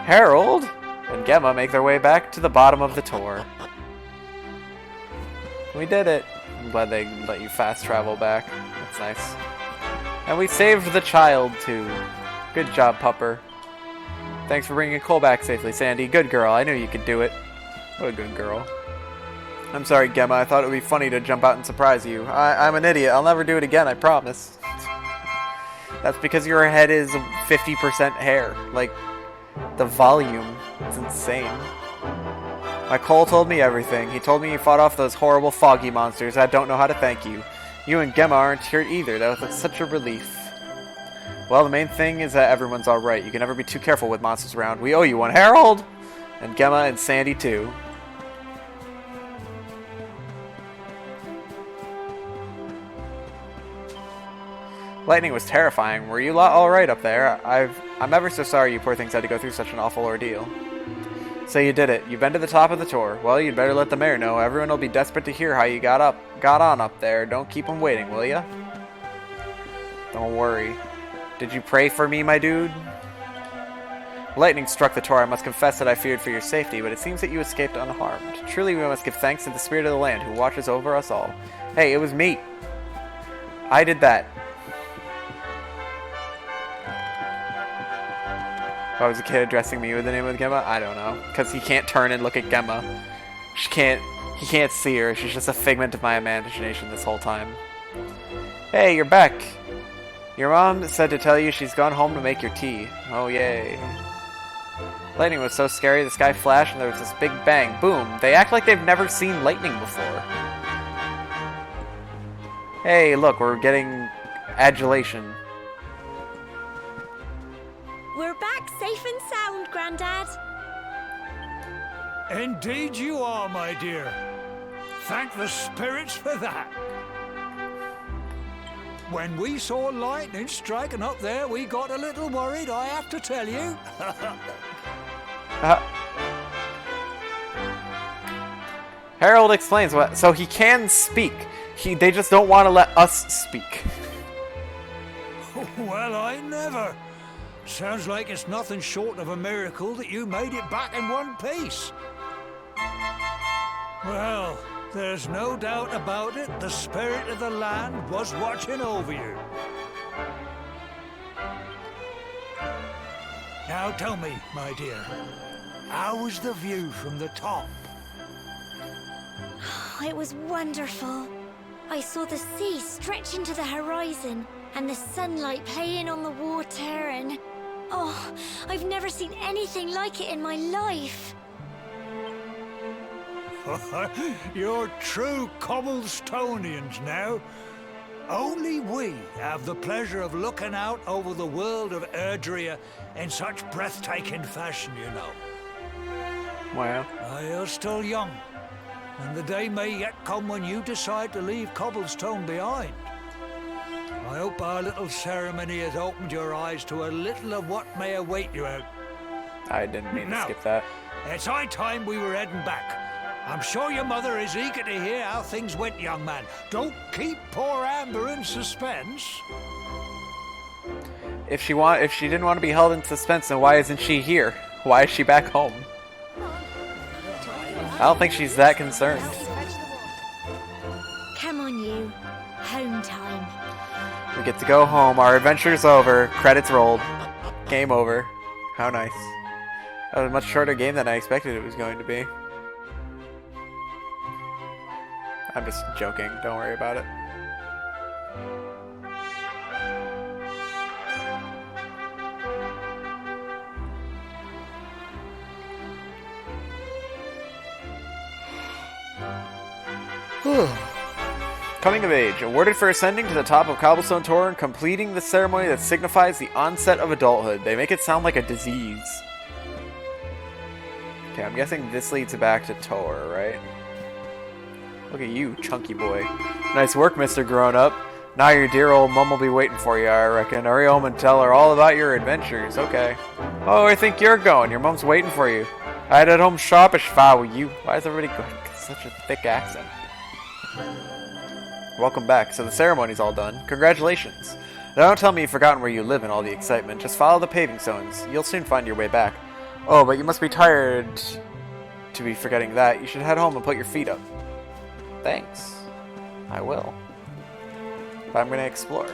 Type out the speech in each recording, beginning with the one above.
Harold and Gemma make their way back to the bottom of the Tor. We did it. I'm glad they let you fast travel back. That's nice. And we saved the child, too. Good job, Pupper. Thanks for bringing Cole back safely, Sandy. Good girl. I knew you could do it. What a good girl. I'm sorry, Gemma. I thought it would be funny to jump out and surprise you. I'm an idiot. I'll never do it again, I promise. That's because your head is 50% hair. Like, the volume. It's insane. My Cole told me everything. He told me you fought off those horrible foggy monsters. I don't know how to thank you. You and Gemma aren't hurt either. That was such a relief. Well, the main thing is that everyone's alright. You can never be too careful with monsters around. We owe you one, Harold! And Gemma and Sandy, too. Lightning was terrifying. Were you lot alright up there? I'm ever so sorry you poor things had to go through such an awful ordeal. So you did it. You've been to the top of the Tor. Well, you'd better let the mayor know. Everyone will be desperate to hear how you got on up there. Don't keep them waiting, will ya? Don't worry. Did you pray for me, my dude? Lightning struck the Tor. I must confess that I feared for your safety, but it seems that you escaped unharmed. Truly, we must give thanks to the spirit of the land who watches over us all. Hey, it was me. I did that. If I was a kid addressing me with the name of Gemma, I don't know. Because he can't turn and look at Gemma. He can't see her. She's just a figment of my imagination this whole time. Hey, you're back. Your mom said to tell you she's gone home to make your tea. Oh, yay. Lightning was so scary, the sky flashed and there was this big bang. Boom. They act like they've never seen lightning before. Hey, look, we're getting adulation. We're back safe and sound, Grandad. Indeed you are, my dear. Thank the spirits for that. When we saw lightning striking up there, we got a little worried, I have to tell you. Harold explains what. So he can speak. They just don't want to let us speak. Well, I never. Sounds like it's nothing short of a miracle that you made it back in one piece. Well, there's no doubt about it. The spirit of the land was watching over you. Now tell me, my dear, how was the view from the top? It was wonderful. I saw the sea stretch into the horizon and the sunlight playing on the water and... Oh, I've never seen anything like it in my life. You're true Cobblestonians now. Only we have the pleasure of looking out over the world of Erdrea in such breathtaking fashion, you know. Wow. You're still young, and the day may yet come when you decide to leave Cobblestone behind. I hope our little ceremony has opened your eyes to a little of what may await you out. I didn't mean to skip that. It's high time we were heading back. I'm sure your mother is eager to hear how things went, young man. Don't keep poor Amber in suspense. If she didn't want to be held in suspense, then why isn't she here? Why is she back home? I don't think she's that concerned. Come on, you. Home time. We get to go home. Our adventure's over. Credits rolled. Game over. How nice. That was a much shorter game than I expected it was going to be. I'm just joking. Don't worry about it. Coming of age. Awarded for ascending to the top of Cobblestone Tor and completing the ceremony that signifies the onset of adulthood. They make it sound like a disease. Okay, I'm guessing this leads back to Tor, right? Look at you, chunky boy. Nice work, Mr. Grown-Up. Now your dear old mum will be waiting for you, I reckon. Hurry home and tell her all about your adventures. Okay. Oh, I think you're going. Your mum's waiting for you. I'd at home sharpish if I were you. Why is everybody going such a thick accent? Welcome back. So the ceremony's all done. Congratulations. Now don't tell me you've forgotten where you live and all the excitement. Just follow the paving stones. You'll soon find your way back. Oh, but you must be tired to be forgetting that. You should head home and put your feet up. Thanks. I will. But I'm going to explore.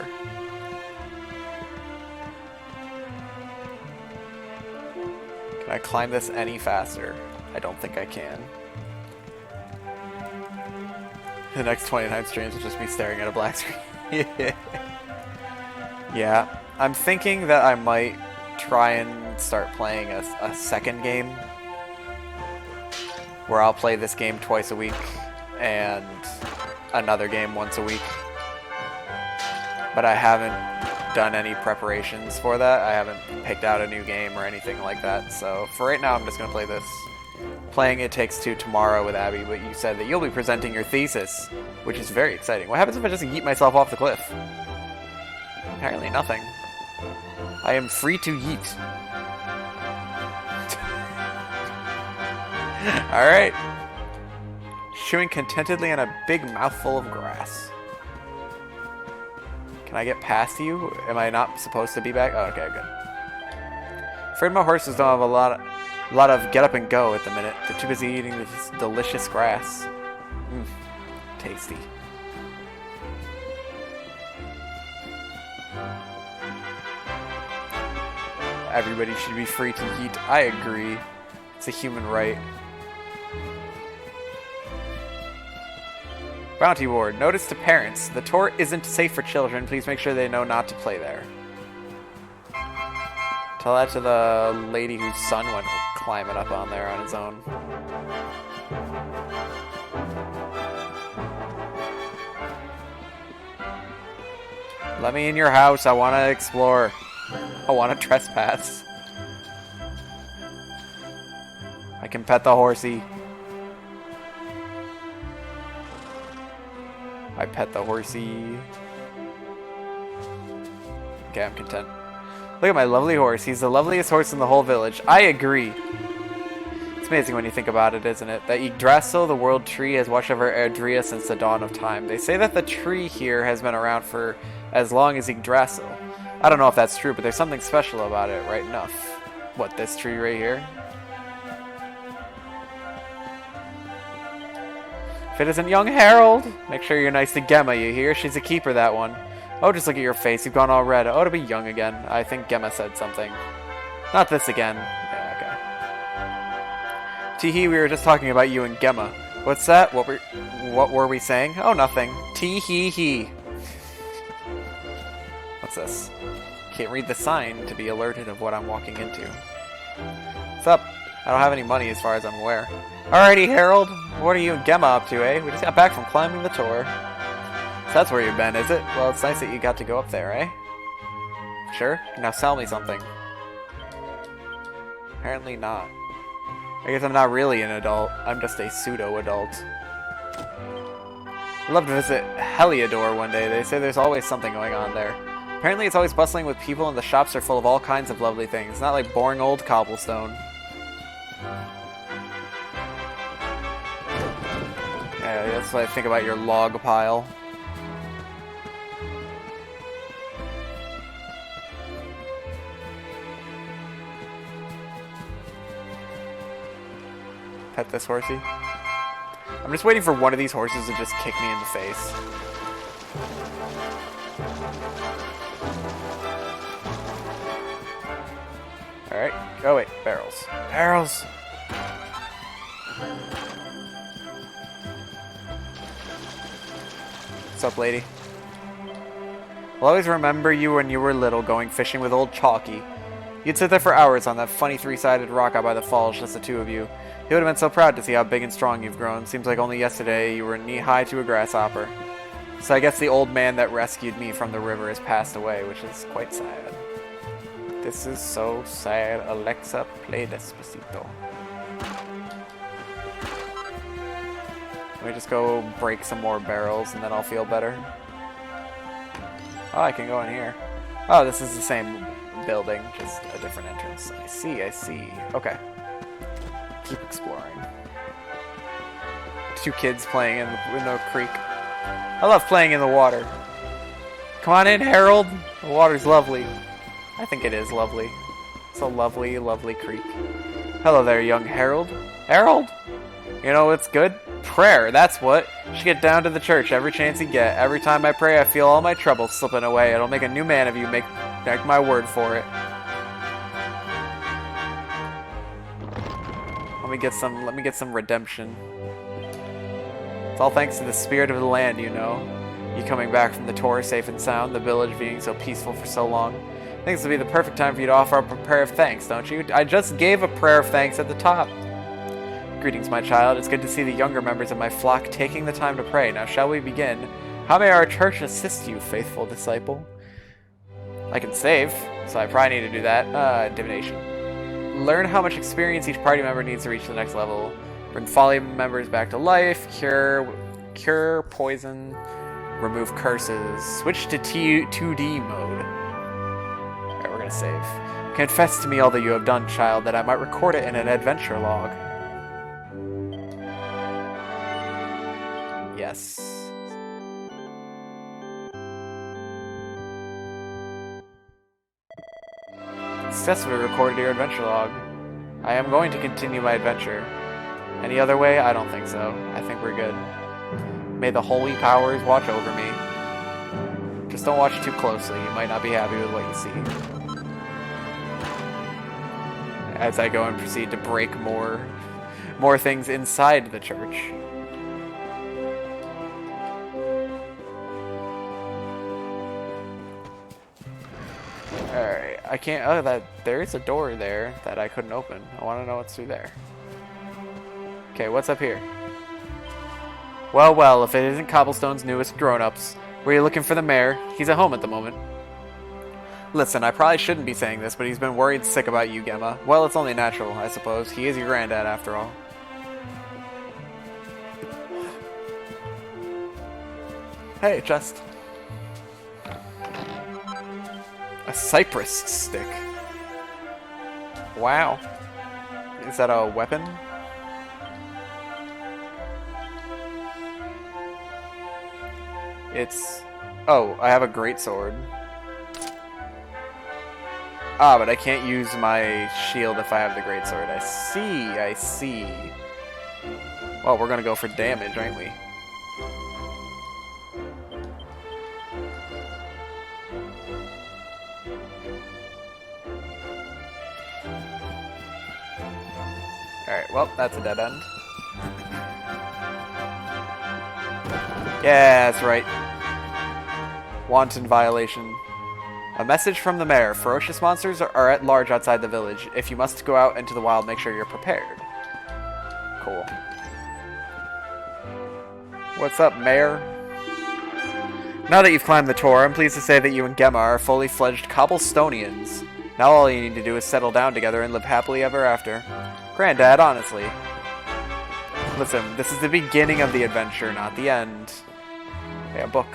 Can I climb this any faster? I don't think I can. The next 29 streams will just be staring at a black screen. Yeah. I'm thinking that I might try and start playing a second game. Where I'll play this game twice a week. And another game once a week. But I haven't done any preparations for that. I haven't picked out a new game or anything like that. So for right now, I'm just going to play this. Playing It Takes Two tomorrow with Abby, but you said that you'll be presenting your thesis, which is very exciting. What happens if I just yeet myself off the cliff? Apparently nothing. I am free to yeet. Alright. Chewing contentedly on a big mouthful of grass. Can I get past you? Am I not supposed to be back? Oh, okay, good. Afraid my horses don't have a lot of get up and go at the minute. They're too busy eating this delicious grass. Tasty. Everybody should be free to eat. I agree. It's a human right. Bounty Ward. Notice to parents. The tour isn't safe for children. Please make sure they know not to play there. Tell that to the lady whose son went climbing up on there on his own. Let me in your house. I want to explore. I want to trespass. I can pet the horsey. I pet the horsey. Okay, I'm content. Look at my lovely horse. He's the loveliest horse in the whole village. I agree. It's amazing when you think about it, isn't it? That Yggdrasil, the world tree, has watched over Erdrea since the dawn of time. They say that the tree here has been around for as long as Yggdrasil. I don't know if that's true, but there's something special about it, right enough. What, this tree right here? If it isn't young Harold, make sure you're nice to Gemma, you hear? She's a keeper, that one. Oh, just look at your face. You've gone all red. Oh, to be young again. I think Gemma said something. Not this again. Yeah, okay. Teehee, we were just talking about you and Gemma. What's that? What were we saying? Oh, nothing. Teehee. What's this? Can't read the sign to be alerted of what I'm walking into. What's up? I don't have any money as far as I'm aware. Alrighty, Harold. What are you and Gemma up to, eh? We just got back from climbing the tour. So that's where you've been, is it? Well, it's nice that you got to go up there, eh? Sure? Now sell me something. Apparently not. I guess I'm not really an adult. I'm just a pseudo-adult. I'd love to visit Heliodor one day. They say there's always something going on there. Apparently it's always bustling with people and the shops are full of all kinds of lovely things. Not like boring old cobblestone. Yeah, that's what I think about your log pile. Pet this horsey. I'm just waiting for one of these horses to just kick me in the face. Alright. Oh wait, barrels. Barrels! What's up, lady? I'll always remember you when you were little going fishing with old Chalky. You'd sit there for hours on that funny three-sided rock out by the falls, just the two of you. He would have been so proud to see how big and strong you've grown. Seems like only yesterday you were knee-high to a grasshopper. So I guess the old man that rescued me from the river has passed away, which is quite sad. This is so sad. Alexa, play Despacito. Let me just go break some more barrels and then I'll feel better. Oh, I can go in here. Oh, this is the same building, just a different entrance. I see. Okay. Keep exploring. Two kids playing in the creek. I love playing in the water. Come on in, Harold. The water's lovely. I think it is lovely. It's a lovely, lovely creek. Hello there, young Harold. Harold? You know what's good? Prayer, that's what. You should get down to the church every chance you get. Every time I pray, I feel all my troubles slipping away. It'll make a new man of you, make my word for it. Let me get some redemption. It's all thanks to the spirit of the land, you know. You coming back from the tour safe and sound, the village being so peaceful for so long. I think this would be the perfect time for you to offer up a prayer of thanks, don't you? I just gave a prayer of thanks at the top. Greetings, my child. It's good to see the younger members of my flock taking the time to pray. Now shall we begin? How may our church assist you, faithful disciple? I can save, so I probably need to do that. Divination. Learn how much experience each party member needs to reach the next level. Bring folly members back to life. Cure poison. Remove curses. Switch to 2D mode. Alright, we're gonna save. Confess to me all that you have done, child, that I might record it in an adventure log. Yes. Successfully recorded your adventure log. I am going to continue my adventure. Any other way? I don't think so. I think we're good. May the holy powers watch over me. Just don't watch too closely. You might not be happy with what you see. As I go and proceed to break more things inside the church. Alright, I can't. Oh, there is a door there that I couldn't open. I want to know what's through there. Okay, what's up here? Well, well, if it isn't Cobblestone's newest grown-ups. Were you looking for the mayor? He's at home at the moment. Listen, I probably shouldn't be saying this, but he's been worried sick about you, Gemma. Well, it's only natural, I suppose. He is your granddad, after all. Hey, just... a cypress stick. Wow. Is that a weapon? It's... oh, I have a greatsword. Ah, but I can't use my shield if I have the greatsword. I see. Well, we're gonna go for damage, aren't we? Alright, well, that's a dead end. Yeah, that's right. Wanton violation. A message from the mayor. Ferocious monsters are at large outside the village. If you must go out into the wild, make sure you're prepared. Cool. What's up, Mayor? Now that you've climbed the Tor, I'm pleased to say that you and Gemma are fully fledged Cobblestonians. Now all you need to do is settle down together and live happily ever after. Granddad, honestly. Listen, this is the beginning of the adventure, not the end. Okay, a book.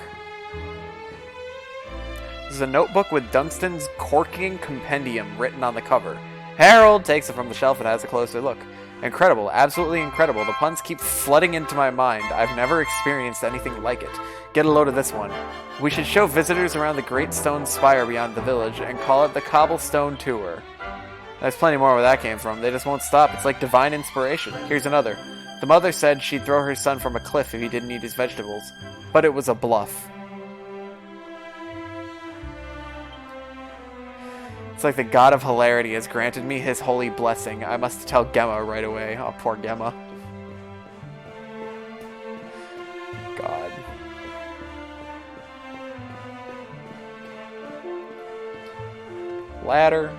This is a notebook with Dunstan's Corking Compendium written on the cover. Harold takes it from the shelf and has a closer look. Incredible, absolutely incredible. The puns keep flooding into my mind. I've never experienced anything like it. Get a load of this one. We should show visitors around the great stone spire beyond the village and call it the Cobblestone Tour. There's plenty more where that came from. They just won't stop. It's like divine inspiration. Here's another. The mother said she'd throw her son from a cliff if he didn't eat his vegetables. But it was a bluff. It's like the god of hilarity has granted me his holy blessing. I must tell Gemma right away. Oh, poor Gemma. God. Ladder.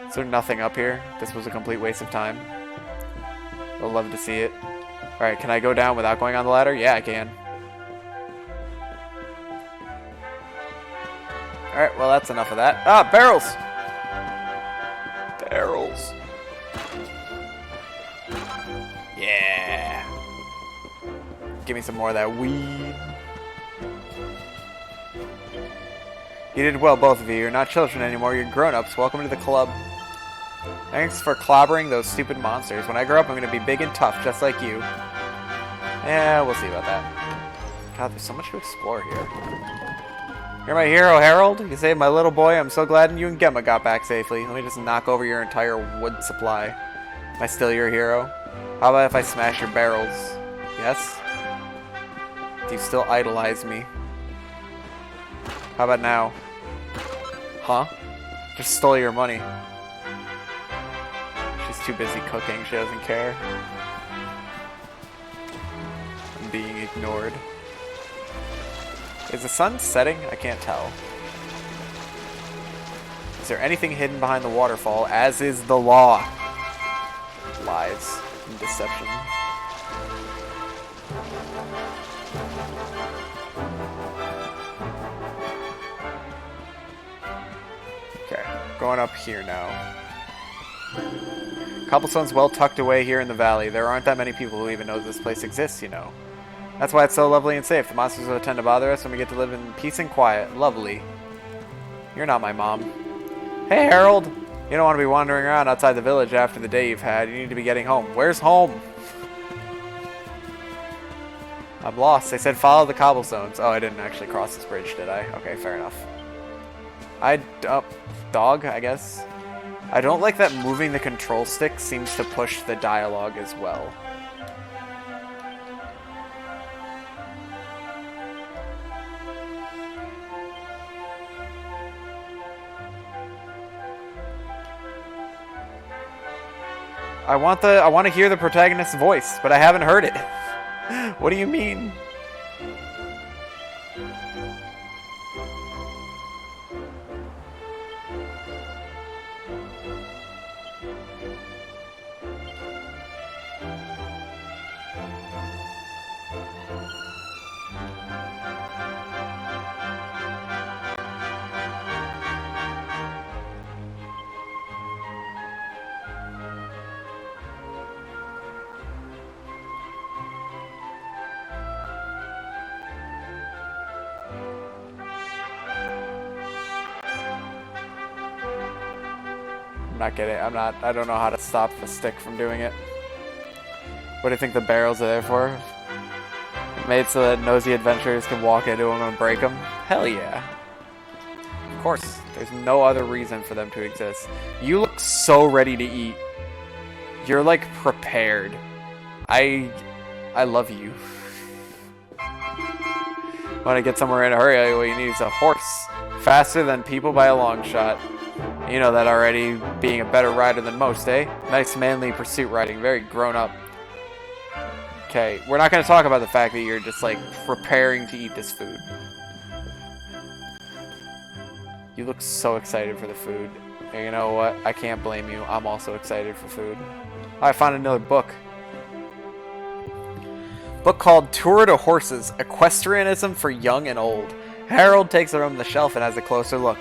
Is there nothing up here? This was a complete waste of time. I'd love to see it. Alright, can I go down without going on the ladder? Yeah, I can. Alright, well that's enough of that. Ah, barrels! Barrels. Yeah. Give me some more of that weed. You did well, both of you. You're not children anymore, you're grown-ups. Welcome to the club. Thanks for clobbering those stupid monsters. When I grow up, I'm going to be big and tough, just like you. Yeah, we'll see about that. God, there's so much to explore here. You're my hero, Harold. You saved my little boy. I'm so glad you and Gemma got back safely. Let me just knock over your entire wood supply. Am I still your hero? How about if I smash your barrels? Yes? Do you still idolize me? How about now? Huh? Just stole your money. She's too busy cooking. She doesn't care. I'm being ignored. Is the sun setting? I can't tell. Is there anything hidden behind the waterfall, as is the law? Lies and deception. Okay, going up here now. Cobblestone's well tucked away here in the valley. There aren't that many people who even know this place exists, you know. That's why it's so lovely and safe. The monsters will tend to bother us when we get to live in peace and quiet. Lovely. You're not my mom. Hey, Harold! You don't want to be wandering around outside the village after the day you've had. You need to be getting home. Where's home? I'm lost. They said follow the cobblestones. Oh, I didn't actually cross this bridge, did I? Okay, fair enough. Dog, I guess. I don't like that moving the control stick seems to push the dialogue as well. I want to hear the protagonist's voice, but I haven't heard it. What do you mean? Not getting it. I don't know how to stop the stick from doing it. What do you think the barrels are there for? Made so that nosy adventurers can walk into them and break them? Hell yeah. Of course. There's no other reason for them to exist. You look so ready to eat. You're like prepared. I love you. Want to get somewhere in a hurry, what you need is a horse. Faster than people by a long shot. You know that already, being a better rider than most, eh? Nice manly pursuit riding, very grown up. Okay, we're not going to talk about the fact that you're just like preparing to eat this food. You look so excited for the food. And you know what? I can't blame you. I'm also excited for food. I found another book. Book called Tour to Horses, Equestrianism for Young and Old. Harold takes it from the shelf and has a closer look.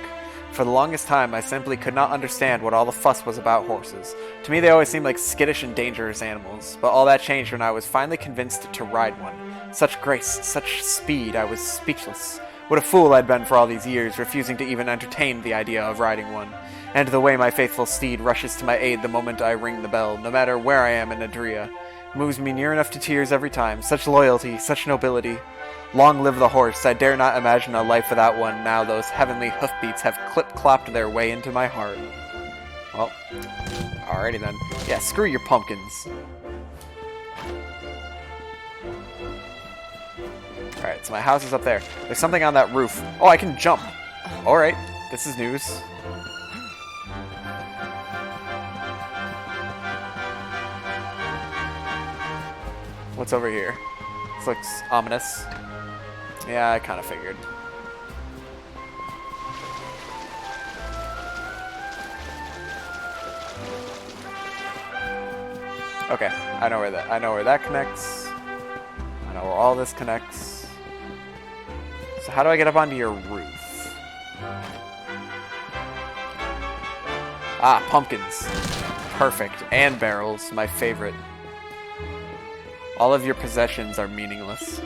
For the longest time, I simply could not understand what all the fuss was about horses. To me, they always seemed like skittish and dangerous animals, but all that changed when I was finally convinced to ride one. Such grace, such speed, I was speechless. What a fool I'd been for all these years, refusing to even entertain the idea of riding one. And the way my faithful steed rushes to my aid the moment I ring the bell, no matter where I am in Adria, moves me near enough to tears every time. Such loyalty, such nobility. Long live the horse. I dare not imagine a life without one, now those heavenly hoofbeats have clip-clopped their way into my heart. Well, alrighty then. Yeah, screw your pumpkins. Alright, so my house is up there. There's something on that roof. Oh, I can jump. Alright, this is news. What's over here? This looks ominous. Yeah, I kind of figured. Okay, I know where that connects. I know where all this connects. So how do I get up onto your roof? Ah, pumpkins. Perfect. And barrels, my favorite. All of your possessions are meaningless.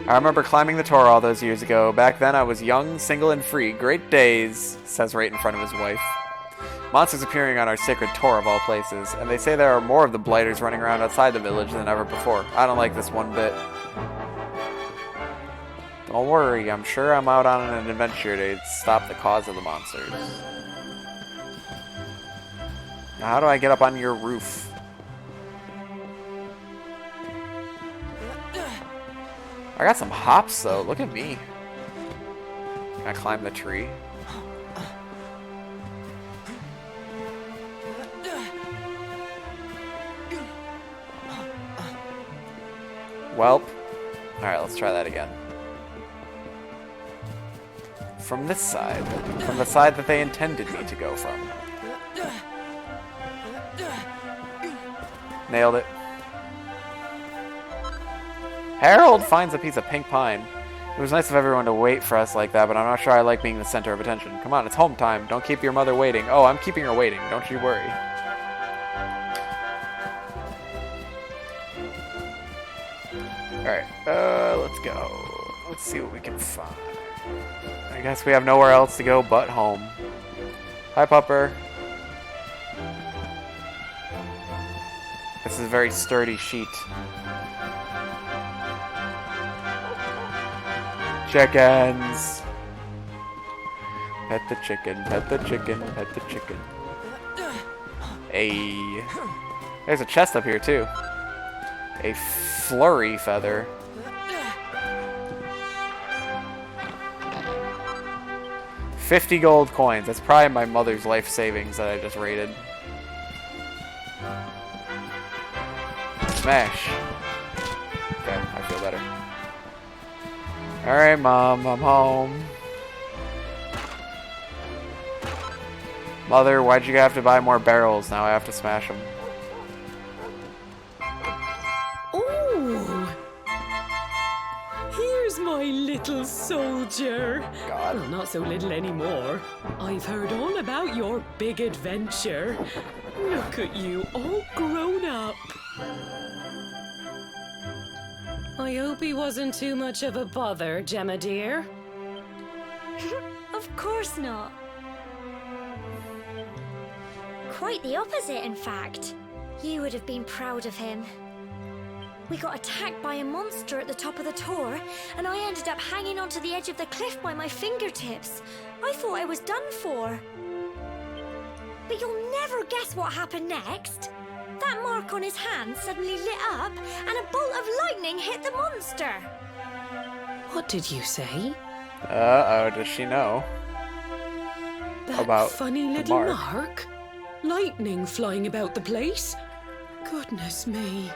I remember climbing the Tor all those years ago. Back then I was young, single, and free. Great days, says right in front of his wife. Monsters appearing on our sacred Tor of all places, and they say there are more of the blighters running around outside the village than ever before. I don't like this one bit. Don't worry, I'm sure I'm out on an adventure to stop the cause of the monsters. Now, how do I get up on your roof? I got some hops, though. Look at me. Can I climb the tree? Welp. Alright, let's try that again. From this side. From the side that they intended me to go from. Nailed it. Harold finds a piece of pink pine. It was nice of everyone to wait for us like that, but I'm not sure I like being the center of attention. Come on, it's home time. Don't keep your mother waiting. Oh, I'm keeping her waiting. Don't you worry. Alright, let's go. Let's see what we can find. I guess we have nowhere else to go but home. Hi, Pupper. This is a very sturdy sheet. Chickens! Pet the chicken, pet the chicken, pet the chicken. Hey. There's a chest up here, too. A flurry feather. $50 gold coins. That's probably my mother's life savings that I just raided. Smash. Okay, I feel better. Alright, Mom, I'm home. Mother, why'd you have to buy more barrels? Now I have to smash them. Oh! Here's my little soldier. God. Well, not so little anymore. I've heard all about your big adventure. Look at you, all grown up. I hope he wasn't too much of a bother, Gemma dear. Of course not. Quite the opposite, in fact. You would have been proud of him. We got attacked by a monster at the top of the Tor, and I ended up hanging onto the edge of the cliff by my fingertips. I thought I was done for. But you'll never guess what happened next. That mark on his hand suddenly lit up, and a bolt of lightning hit the monster. What did you say? Uh-oh, does she know? That About funny the little mark. mark? Lightning flying about the place? Goodness me.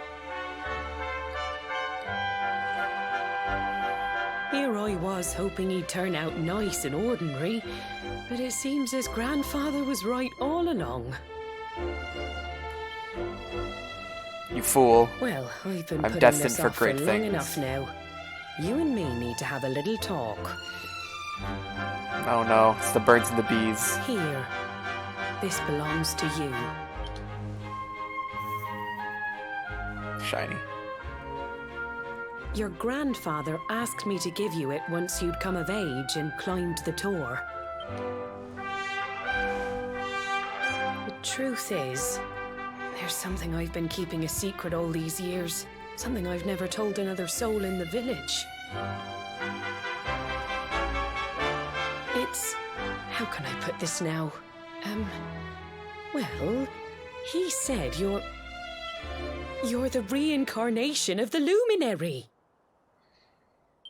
Here I was hoping he'd turn out nice and ordinary, but it seems his grandfather was right all along. You fool. Well, I've been I'm putting destined this for off for great long things. enough now. You and me need to have a little talk. Oh no, it's the birds and the bees. Here. This belongs to you. Shiny. Your grandfather asked me to give you it once you'd come of age and climbed the Tor. The truth is, there's something I've been keeping a secret all these years. Something I've never told another soul in the village. It's... how can I put this now? Well, he said you're the reincarnation of the Luminary.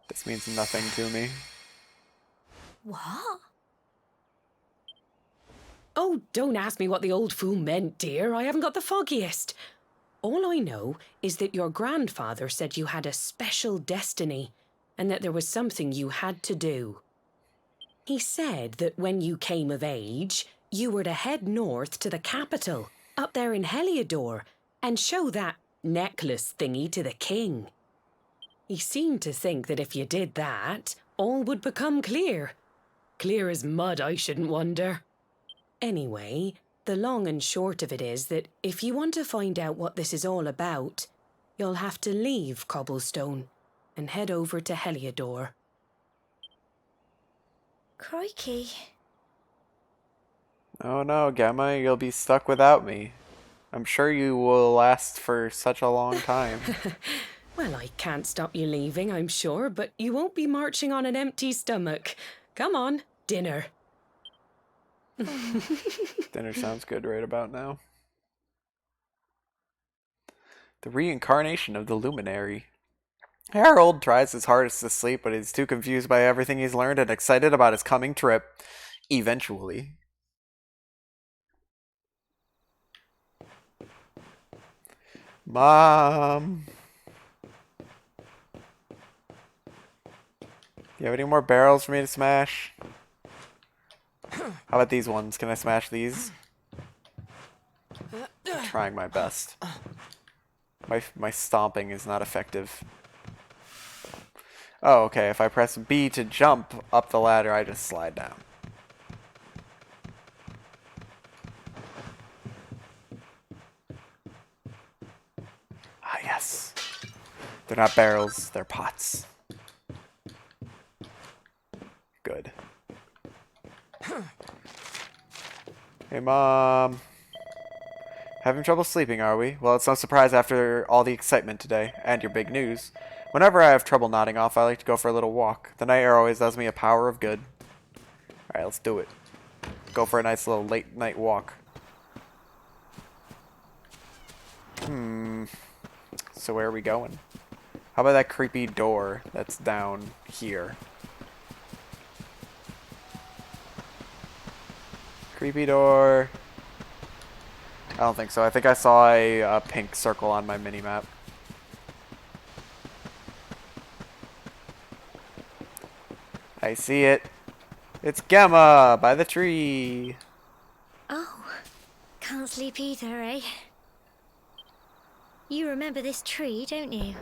This means nothing to me. What? Oh, don't ask me what the old fool meant, dear. I haven't got the foggiest. All I know is that your grandfather said you had a special destiny and that there was something you had to do. He said that when you came of age, you were to head north to the capital, up there in Heliodor, and show that necklace thingy to the king. He seemed to think that if you did that, all would become clear. Clear as mud, I shouldn't wonder. Anyway, the long and short of it is that if you want to find out what this is all about, you'll have to leave Cobblestone and head over to Heliodor. Crikey. Oh no, Gemma, you'll be stuck without me. I'm sure you will last for such a long time. Well, I can't stop you leaving, I'm sure, but you won't be marching on an empty stomach. Come on, dinner. Dinner sounds good right about now. The reincarnation of the luminary. Harold tries his hardest to sleep, but he's too confused by everything he's learned and excited about his coming trip. Eventually. Mom! Do you have any more barrels for me to smash? How about these ones? Can I smash these? I'm trying my best. My stomping is not effective. Oh, okay. If I press B to jump up the ladder, I just slide down. Ah, yes. They're not barrels, they're pots. Good. Hey, Mom. Having trouble sleeping, are we? Well, it's no surprise after all the excitement today, and your big news. Whenever I have trouble nodding off, I like to go for a little walk. The night air always does me a power of good. Alright, let's do it. Go for a nice little late night walk. So where are we going? How about that creepy door that's down here? Creepy door. I don't think so. I think I saw a pink circle on my mini-map. I see it. It's Gemma by the tree. Oh, can't sleep either, eh? You remember this tree, don't you?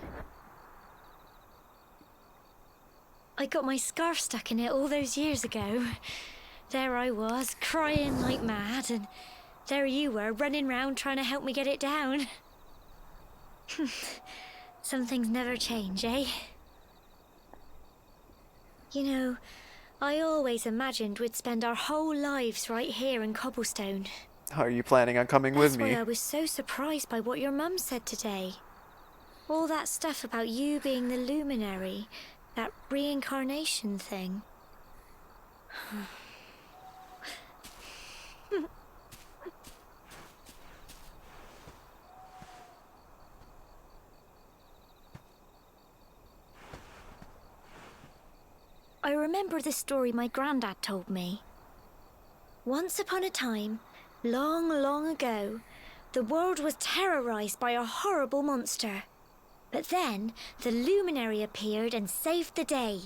I got my scarf stuck in it all those years ago. There I was, crying like mad, and there you were, running round trying to help me get it down. Some things never change, eh? You know, I always imagined we'd spend our whole lives right here in Cobblestone. Are you planning on coming with me? That's why I was so surprised by what your mum said today. All that stuff about you being the luminary, that reincarnation thing. I remember the story my granddad told me. Once upon a time, long, long ago, the world was terrorized by a horrible monster. But then, the luminary appeared and saved the day.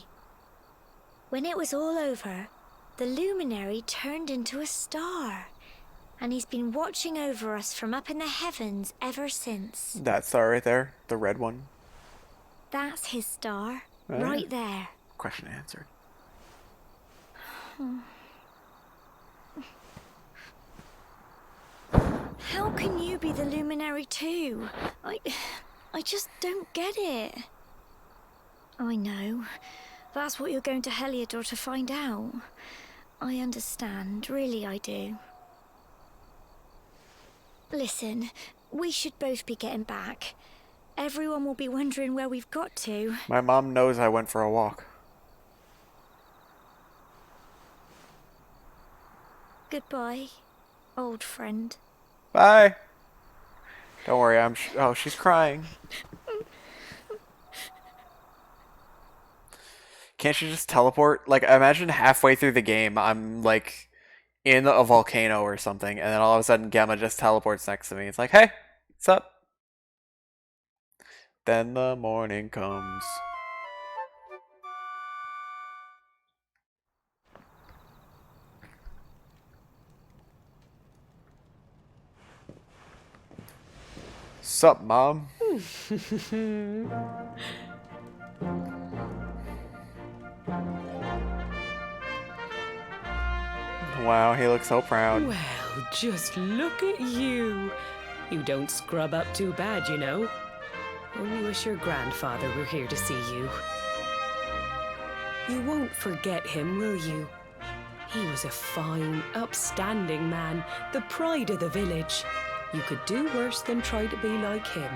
When it was all over, the luminary turned into a star. And he's been watching over us from up in the heavens ever since. That star right there, the red one. That's his star, right there. Question answered. How can you be the luminary too? I just don't get it. I know. That's what you're going to Heliodor to find out. I understand, really I do. Listen, we should both be getting back. Everyone will be wondering where we've got to. My mom knows I went for a walk. Goodbye, old friend. Bye. Don't worry, oh, she's crying. Can't you just teleport? Like, imagine halfway through the game, I'm, like, in a volcano or something, and then all of a sudden Gemma just teleports next to me. It's like, hey, what's up? Then the morning comes. Sup, Mom? Wow, he looks so proud. Well, just look at you. You don't scrub up too bad, you know. Only wish your grandfather were here to see you. You won't forget him, will you? He was a fine, upstanding man, the pride of the village. You could do worse than try to be like him.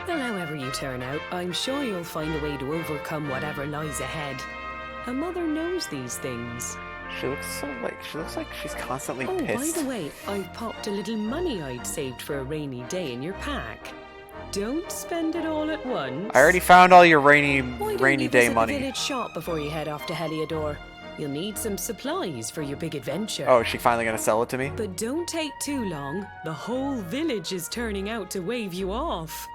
Well, however you turn out, I'm sure you'll find a way to overcome whatever lies ahead. A mother knows these things. She looks like she's constantly Oh, pissed. by the way, I've popped a little money I'd saved for a rainy day in your pack. Don't spend it all at once. I already found all your rainy Why don't you day visit money. the village shop before you head off to Heliodor? You'll need some supplies for your big adventure. Oh, is she finally gonna sell it to me? But don't take too long. The whole village is turning out to wave you off.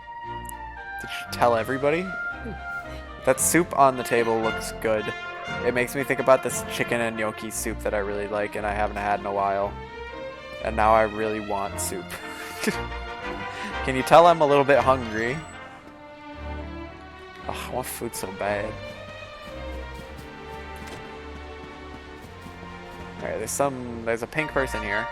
Did she tell everybody? That soup on the table looks good. It makes me think about this chicken and gnocchi soup that I really like and I haven't had in a while. And now I really want soup. Can you tell I'm a little bit hungry? Oh, I want food so bad. Alright, there's a pink person here.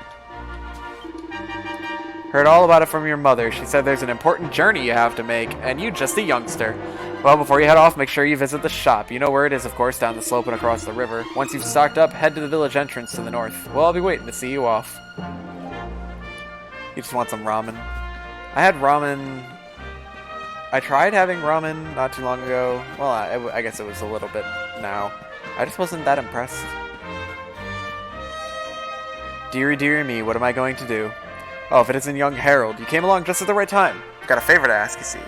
Heard all about it from your mother. She said there's an important journey you have to make, and you just a youngster. Well, before you head off, make sure you visit the shop. You know where it is, of course, down the slope and across the river. Once you've stocked up, head to the village entrance to the north. Well, I'll be waiting to see you off. You just want some ramen. I had ramen... I tried having ramen not too long ago. Well, I guess it was a little bit now. I just wasn't that impressed. Dearie, dearie me, what am I going to do? Oh, if it isn't young Harold, you came along just at the right time. I've got a favor to ask, you see.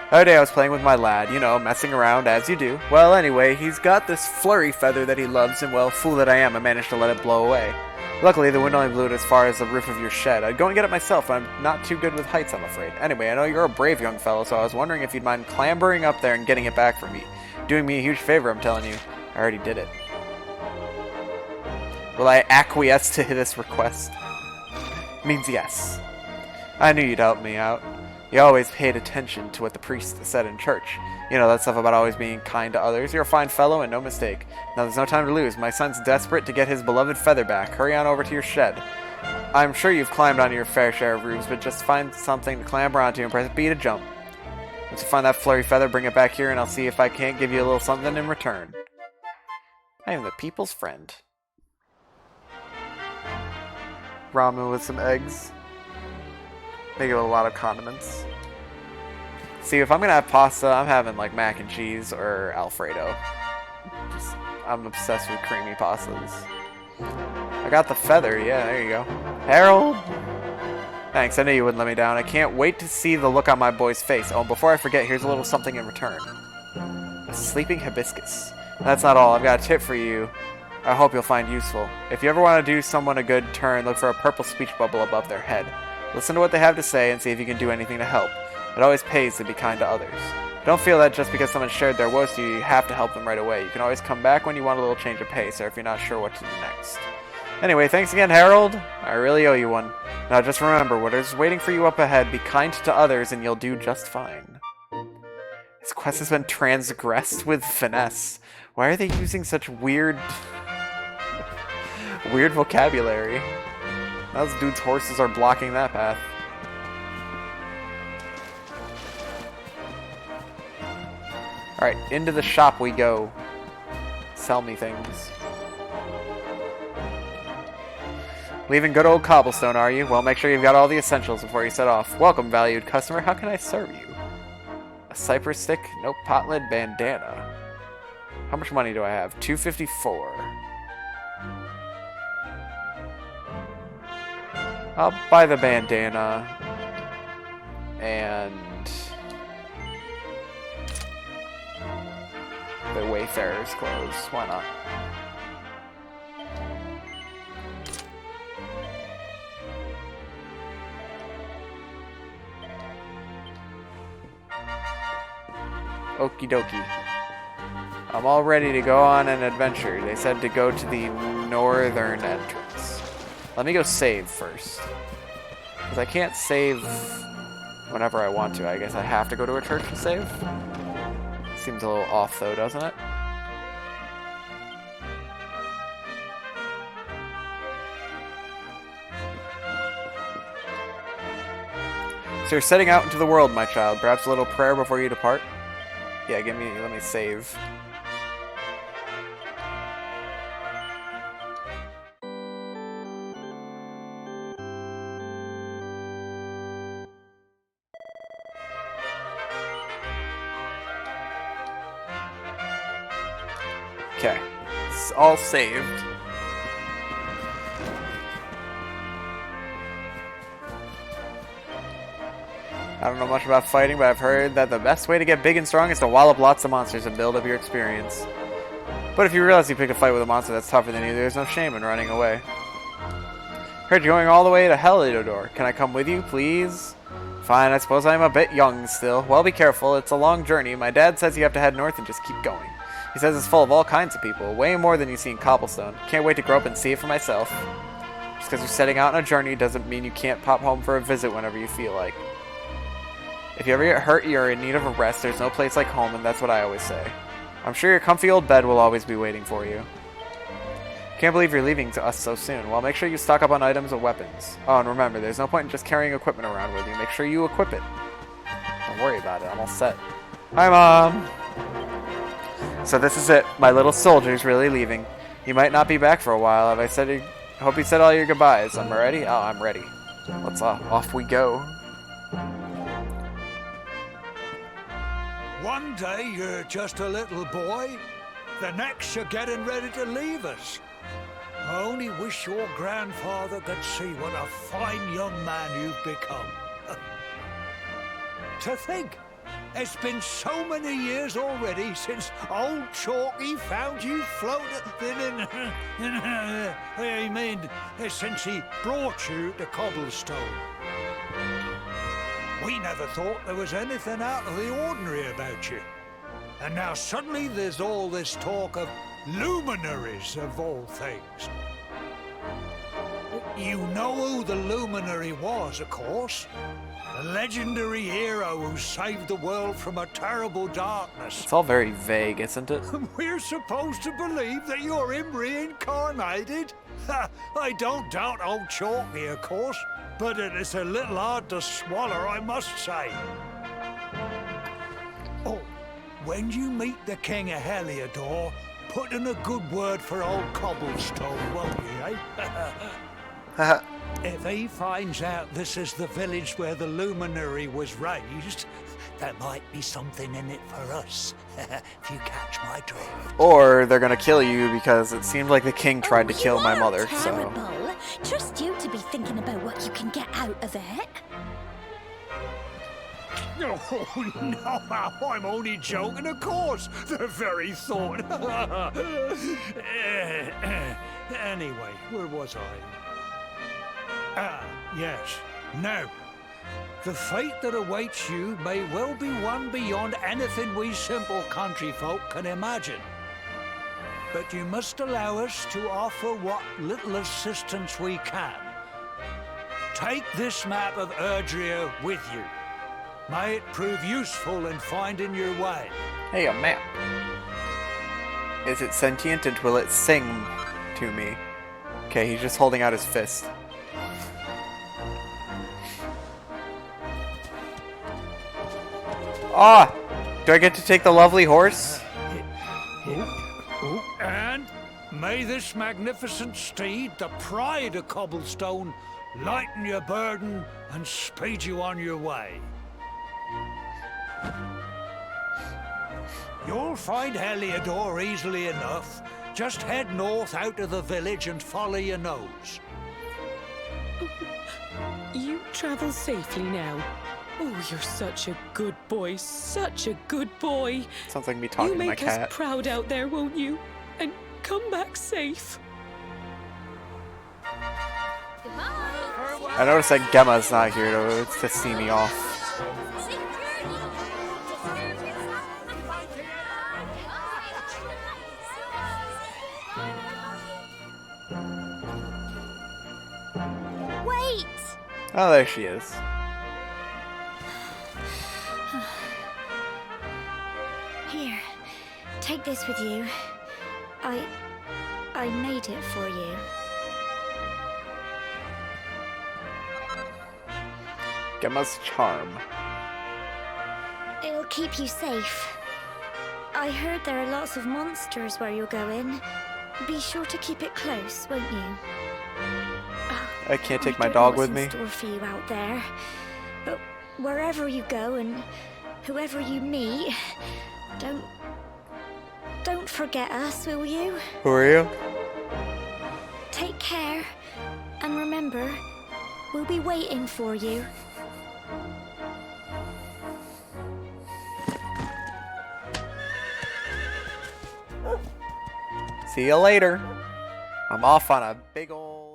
The other day I was playing with my lad, you know, messing around as you do. Well, anyway, he's got this flurry feather that he loves, and well, fool that I am, I managed to let it blow away. Luckily, the wind only blew it as far as the roof of your shed. I'd go and get it myself, but I'm not too good with heights, I'm afraid. Anyway, I know you're a brave young fellow, so I was wondering if you'd mind clambering up there and getting it back for me. Doing me a huge favor, I'm telling you. I already did it. Will I acquiesce to this request? Means yes. I knew you'd help me out. You always paid attention to what the priest said in church. You know, that stuff about always being kind to others. You're a fine fellow and no mistake. Now there's no time to lose. My son's desperate to get his beloved feather back. Hurry on over to your shed. I'm sure you've climbed onto your fair share of roofs, but just find something to clamber onto and press B to jump. Once you find that flurry feather, bring it back here and I'll see if I can't give you a little something in return. I am the people's friend. Ramen with some eggs. Make it with a lot of condiments. See, if I'm gonna have pasta, I'm having like mac and cheese or Alfredo. I'm obsessed with creamy pastas. I got the feather, yeah, there you go. Harold! Thanks, I knew you wouldn't let me down. I can't wait to see the look on my boy's face. Oh, and before I forget, here's a little something in return. A sleeping hibiscus. That's not all, I've got a tip for you. I hope you'll find useful. If you ever want to do someone a good turn, look for a purple speech bubble above their head. Listen to what they have to say and see if you can do anything to help. It always pays to be kind to others. Don't feel that just because someone shared their woes to you, you have to help them right away. You can always come back when you want a little change of pace or if you're not sure what to do next. Anyway, thanks again, Harold. I really owe you one. Now just remember, whatever's waiting for you up ahead, be kind to others and you'll do just fine. This quest has been transgressed with finesse. Why are they using such weird vocabulary? Those dude's horses are blocking that path. Alright, into the shop we go. Sell me things. Leaving good old Cobblestone, are you? Well, make sure you've got all the essentials before you set off. Welcome, valued customer. How can I serve you? A cypress stick? Nope. Pot lid bandana. How much money do I have? $254. I'll buy the bandana. And the Wayfarer's clothes. Why not? Okie dokie. I'm all ready to go on an adventure. They said to go to the northern entrance. Let me go save first. Because I can't save whenever I want to. I guess I have to go to a church to save. Seems a little off though, doesn't it? So you're setting out into the world, my child. Perhaps a little prayer before you depart? Yeah, let me save. Okay. It's all saved. I don't know much about fighting, but I've heard that the best way to get big and strong is to wallop lots of monsters and build up your experience. But if you realize you picked a fight with a monster that's tougher than you, there's no shame in running away. Heard you're going all the way to Helidor. Can I come with you, please? Fine, I suppose I'm a bit young still. Well, be careful. It's a long journey. My dad says you have to head north and just keep going. He says it's full of all kinds of people, way more than you see in Cobblestone. Can't wait to grow up and see it for myself. Just because you're setting out on a journey doesn't mean you can't pop home for a visit whenever you feel like. If you ever get hurt, you're in need of a rest. There's no place like home, and that's what I always say. I'm sure your comfy old bed will always be waiting for you. Can't believe you're leaving to us so soon. Well, make sure you stock up on items and weapons. Oh, and remember, there's no point in just carrying equipment around with you. Make sure you equip it. Don't worry about it. I'm all set. Hi, Mom! So this is it. My little soldier's really leaving. He might not be back for a while. Have I said? Hope you said all your goodbyes. I'm ready? Oh, I'm ready. Let's off we go. One day you're just a little boy, the next you're getting ready to leave us. I only wish your grandfather could see what a fine young man you've become. To think, it's been so many years already since old Chalky found you floating I mean, since he brought you to Cobblestone. We never thought there was anything out of the ordinary about you. And now suddenly there's all this talk of luminaries of all things. You know who the luminary was, of course. A legendary hero who saved the world from a terrible darkness. It's all very vague, isn't it? We're supposed to believe that you're him reincarnated? I don't doubt old Chalky, of course. But it is a little hard to swallow, I must say. Oh, when you meet the King of Helidor, put in a good word for old Cobblestone, won't you, eh? If he finds out this is the village where the luminary was raised, there might be something in it for us, if you catch my drift. Or they're gonna kill you because it seemed like the king tried to kill my mother, terrible. so... Trust you to be thinking about what you can get out of it. Oh, no, I'm only joking, of course. The very thought. Anyway, where was I? Ah, yes. Now, the fate that awaits you may well be one beyond anything we simple country folk can imagine. But you must allow us to offer what little assistance we can. Take this map of Erdrea with you. May it prove useful in finding your way. Hey, a map. Is it sentient and will it sing to me? Okay, he's just holding out his fist. Ah! Do I get to take the lovely horse? And may this magnificent steed, the pride of Cobblestone, lighten your burden and speed you on your way. You'll find Helidor easily enough. Just head north out of the village and follow your nose. You travel safely now. Oh, you're such a good boy, such a good boy. Sounds like me talking to my cat. You make us proud out there, won't you? And come back safe. I noticed that Gemma's not here to see me off. Wait! Oh, there she is. Here, take this with you. I made it for you. Gemma's charm. It'll keep you safe. I heard there are lots of monsters where you're going. Be sure to keep it close, won't you? I can't take my don't know dog what's with in me. store for you out there, but wherever you go and whoever you meet, don't Don't forget us, will you? Who are you? Take care. And remember, we'll be waiting for you. See you later. I'm off on a big ol'...